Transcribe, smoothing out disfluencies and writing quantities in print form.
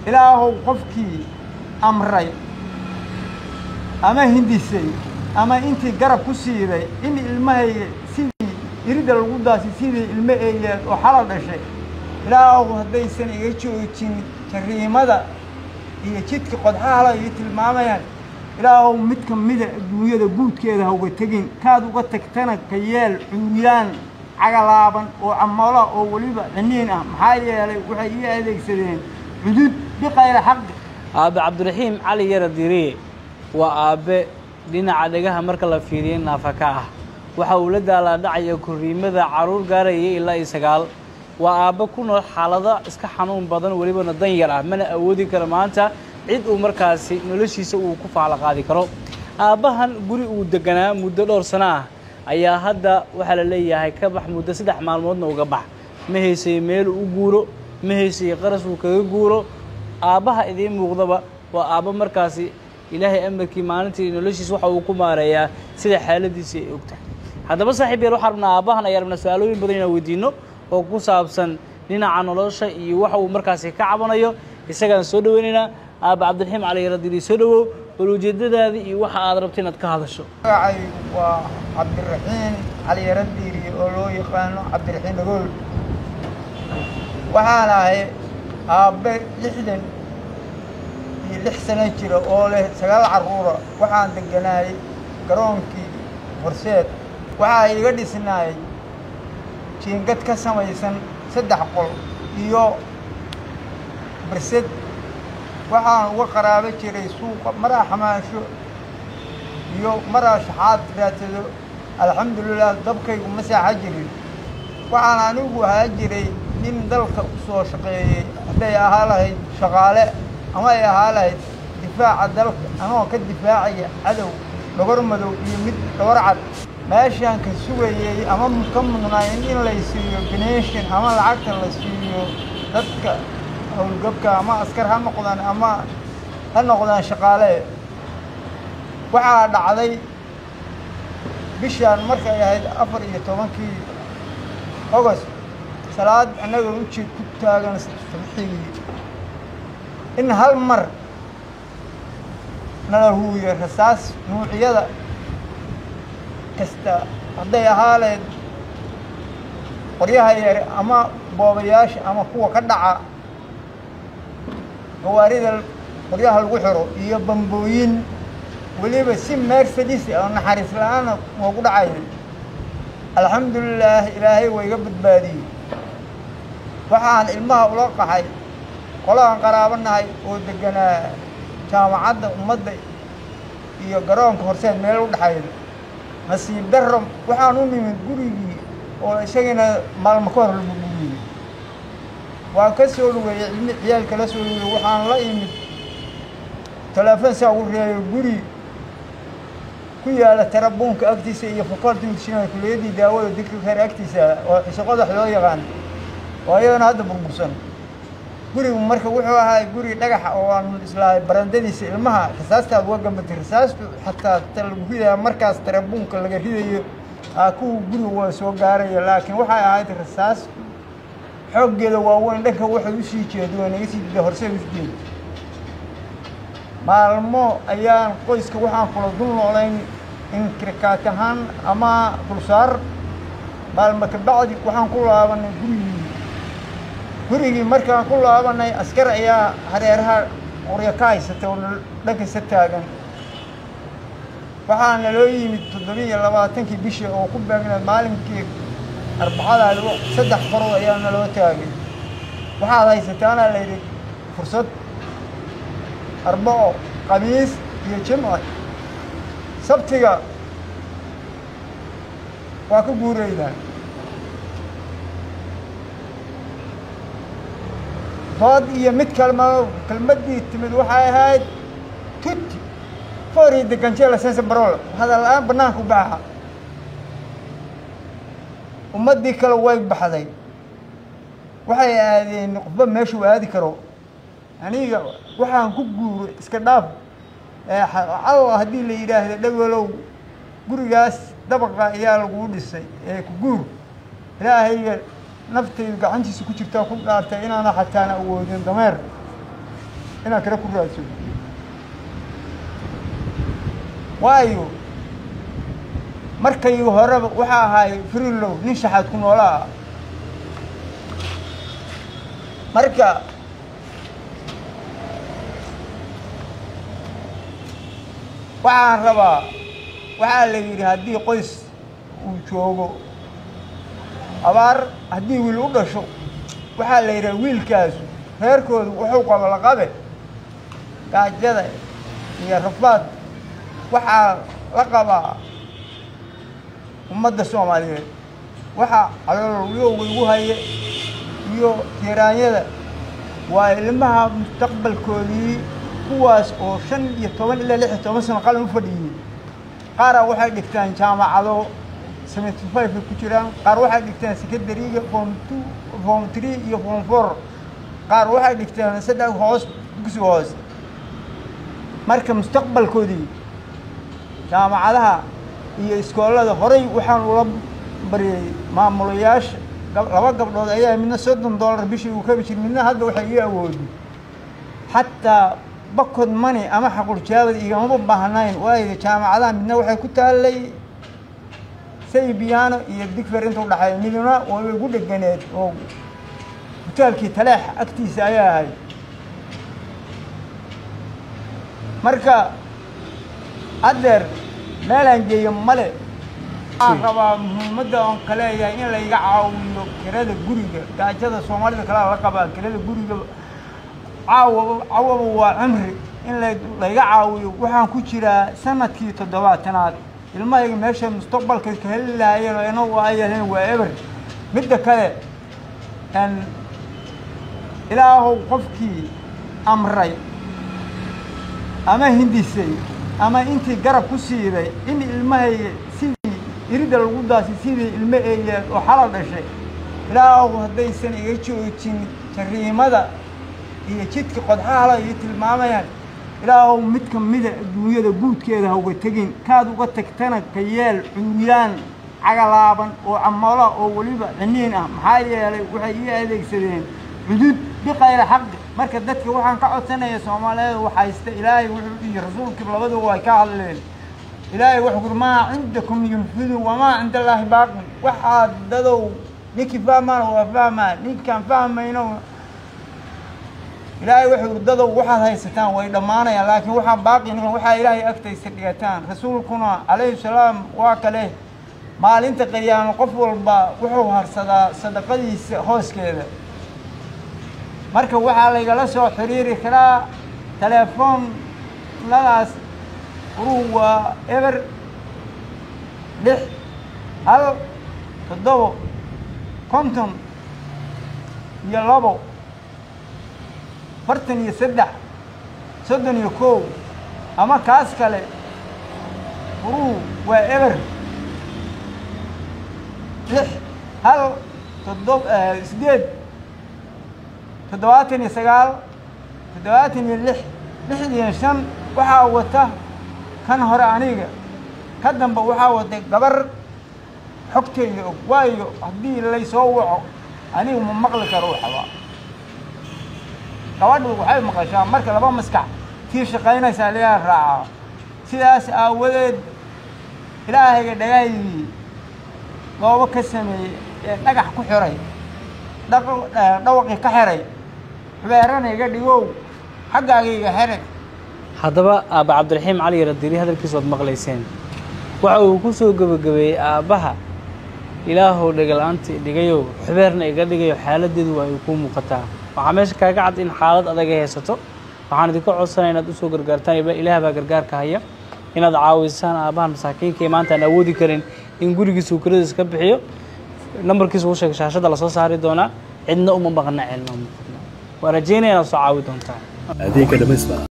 ilaahow qofkii amray ama hindisay ama intii garab ku siiday in ilmahayga sidii irida lagu daasi sidii ilmo eeyaad oo xalal dhashay ilaahow haddaysan iga joojin kariimada iyo jidka qodxaala iyo tilmaamayaan ilaahow mid ka mida adduunyada guudkeeda hauga tegin kaad uga tagtana ka yeel cuuriyaan cagalaaban oo camoola oo weliba ciniin ah maxaa yeelay waxay ii adeegsadeen cudud biqayra xaqi aabe cabdiraxiim cali yara diriye waa aabe dhinaca dhegaha marka la fiiriyay naafaka ah waxa uu la daalaadhacaya koriimada caruur gaaraya ilaa 9 waa aabe ku nool xaalada iska xanuun badan welibana dan yar ah mana awoodi karo maanta cid uu markaasi noloshiisa uu ku faala qaadi karo aabahan guri uu deganaa muddo dhowr sano ah ayaa hadda waxa la leeyahay ka bax muddo 3 maalmoodna uga bax ma haysay meel uu guuro ma haysay qaras uu kaga guuro aabaha idin muuqdaba waa aaba markaasi ilaahay amarkii maalintii noloshiisa waxa uu ku maareeyaa sida xaaladiisa ay ogtahay haddaba saaxiib yar waxa rabnaa aabahan ayaa rabnaa su'aalooyin badan inaan weydiino oo ku saabsan dhinaca nolosha iyo waxa uu markaasi ka cabanayo isagaan soo dhaweynayna aaba cabdiraxiim cali yara diriye soo dhawow ujeedadaada iyo waxa aad rabto inaad ka hadasho waa cabdiraxiim cali yara diriye oo loo yaqaano cabdiraxiim dhagool waxaan ahay aabe 66 sano jira oo leh 9 caruura waxaan deganaay garoonkii horseed waxaa iga dhisnaay jiingad ka samaysan 3 qol iyo barsad waxaan uga qaraabo jiray suuqa maraa xamaasho iyo maraa shaxaad raadsado alxamdulilah dabkaygu ma saaxa jirin waxaan anigu ahaa jiray nin dalka u soo shaqeeyey hadday ahaa lahayd shaqaale ama ay ahaa lahayd difaaca dalka anoo ka difaacaya cadow dhogor madow iyo mid dhogor cad meeshaan ka sugayey ama ka mudnaayn in lay siiyo donation ama lacagta la siiyo dadka howlgabka ama askar ha noqdaan ama ha noqdaan shaqaale waxaa dhacday bishaan markay ahayd 14 August salaad annaga u jeed ku taagan sabxigii in hal mar nala huuyo rasaas nuucyada kasta hadday ahaaleed qoryaha yar ama boobayaasha ama kuwa ka dhaca gawaarida qoryaha lagu xiro iyo bambooyin weliba si Mercedes oo naxariis la'aan ugu dhacay alxamdulilah ilaahay way iga badbaadiyey waxaan ilmaha ula qaxay qolaan qaraabanahay oo deganaa jaamacadda ummadda iyo garoonka horseed meel u dhaxayda nasiib darro waxaan u nimid gurigii oo isagana maalmo ka hor lagu guuriyey waa ka soo lugeeyay ciyaalka la soo lugeeyay waxaan la imid telefoon saa ugu reeyay guri ku yaala tarabuunka agtiisa iyo fakulty medicine kuleedii daawada dadka kale agtiisa oo shaqada loo yaqaan oo ayana hadda burbursan gurigu marka wuxuu ahaa guri dhagax oo aan islaahay barandadiisa ilmaha xisaastaad uga gambatay xisaastu xataa talbuuxida markaas tarabuunka laga ridayo ku gurigu waa soo gaaraya laakiin waxay ahayd xisaas xooggeeda waaweyn dhanka waxay u sii jeedo naga sii dida horse u jeed maalmo ayaan qoyska waxaan kula dul noolayn in kirkaat ahaan ama dulsaar maalmo ka bacdi waxaan ku laabanay gurigii markaan ku laabanay askar ayaa hareeraha qoryo ka haysatay oo dhankiisa taagan waxaana loo yimid 27 bishii oo ku beegnayd maalinkii arbacada 3 farood ayaa naloo taagay waxaad haysataana la yidhi fursad arbaco khamiis iyo jimco sabtiga waa ka guuraynaa dood iyo mid kelmadii timid waxay ahayd tutti foori deganjela sense barol hadal la'aan banaanka u baxa ummadii kale way baxday waxay aadeen qofba meeshu aadi karo aniga waxaan ku guuro iska dhaaf Allah haddii la yiraahdo dhagolow gurigaas dabaqa ayaa lagu dhisay ku guur ilaahay naftaydu gacantiisa ku jirta ku dhaartay inaana xataa awoodin dameer inaan kala ku raadsado waayo markay horeba waxa ahay frilow nin shaxaad ku noolaa marka waxaan rabaa waxaa la yidhi haddii qoys uu joogo abaar haddii wiil u dhasho waxaa la yidhaha wiilkaasu reerkoodu wuxuu qabo la qabe gaajada iyo rafaad waxaa la qabaa ummadda Soomaaliyeed waxaa calooliyowga igu haye iyo tiraanyada waa ilmaha mustaqbalkoodii kuwaas oo 15 ilaa 16 sano qalin u fadhiyay qaar waxay dhigtaan jaamacado 75 ku jiraan qaar waxay dhigtaan secondary form 2 form 3 iyo form 4 qaar waxay dhigtaan saddex hoos dugsi hoos marka mustaqbalkoodii jaamacadaha iyo iskoolada horay waxaan ula bariyay maamulayaasha laba gabdhood ayaa midna $30 bishii uu ka bixin midna hadda waxay ii awoodi hatta bakod money ama xaqul jaabad igama baahnayn waayo jaamacadaha midna waxay ku taalay saybiyaano iyo digfar inta u dhaxay midna way ugu dhaganeed oo hotelkii Taleex agtiisa ayaa ahay marka adeer meelaan geeyo male rabaa muhiimadda aan kale yahay in la iga caawiyo kirada guriga gaajada Soomaalida kala la qabaa kirada guriga caawa waa cimri in la iga caawiyo waxaan ku jiraa sanadkii 7aad ilmahayga meesha mustaqbalka ka helaayeen oo inuu ayaan waa eber midda kale ilaahu qofkii amray ama hindisay ama intii garab ku siiday in ilmahayga sidii irida lagu daasay sidii ilmo eeyay oo xalal dhashay ilaahu hadaysan iga joojin jariimada iyo jidka qodxaala iyo tilmaamayaan ilaahu mid kamida adduunyada guudkeeda ha uga tagin kaad uga tagtana ka yeel cunyaan cagalaaban oo amala oo waliba ciniin ah maxaa yeelay waxay ii adeegsadeen xudud biqayr xaq marka dadka waxaan ka codsanayaa Soomaaliyeed waxa haysta ilaahay wuxuu iyo rasuulkiisa labadaba way ka hadleen ilaahay wuxuu ma cindakum yunfidu wama cinda Allahi baaqi waxa dadow ninki fahmaan waa fahmaan ninkan fahmayno ilaahay wuxuu dadow waxa haysataan way dhamaanayaan laakiin waxa baaqina waxa ilaahay agtaysa dhigataan rasuulkuna alayhi salaam waa kale maalinta qiyaamo qof walba wuxuu harsadaa sadaqadiisa hooskeeda marka waxa la igala soo xiriiri karaa telefoon ladaas ruwa ever 6 hal 7 konton iyo 2 43 31 ama kaas kale ruwa ever 6 hal 7 7 6 waxaa wata kan hore aniga ka damba waxaa wata gabar xogteeda og waayo haddii lay soo waco aniga ma maqli karo waxba gabadhu waxay maqashaa marka laba maskax tii shaqaynaysa laga raaco sidaas aawadeed ilaahayga dhagaayay goobo ka sameeyay dhagax ku xiray dhawaqi ka xiray xubeeranayga dhigow xaggaaga xiray haddaba aaba Cabdiraxiim Cali Radiri hadalkiisa wad maqlayseen waxa uu ku soo gabagabeeyay aabaha ilaahu dhagalaanti dhigayo xubeerna iga dhigayo xaaladeedu way ku muuqataa waxa meesha kaaga cad in xaalad adag ay haysato waxaan idin ka codsanayaa inaad u soo gargaartaan ilaahay baa gargaarka haya inaad caawisaan aabaha masaakiinka maanta aan awoodi karin in gurigiisa uu kiradiisa ka bixiyo numberkiisa uu sheegay shaashada la soo saari doona cidna uma maqna cilmo waa rajeynayna soo caawi doontaan adeega dhamaystiran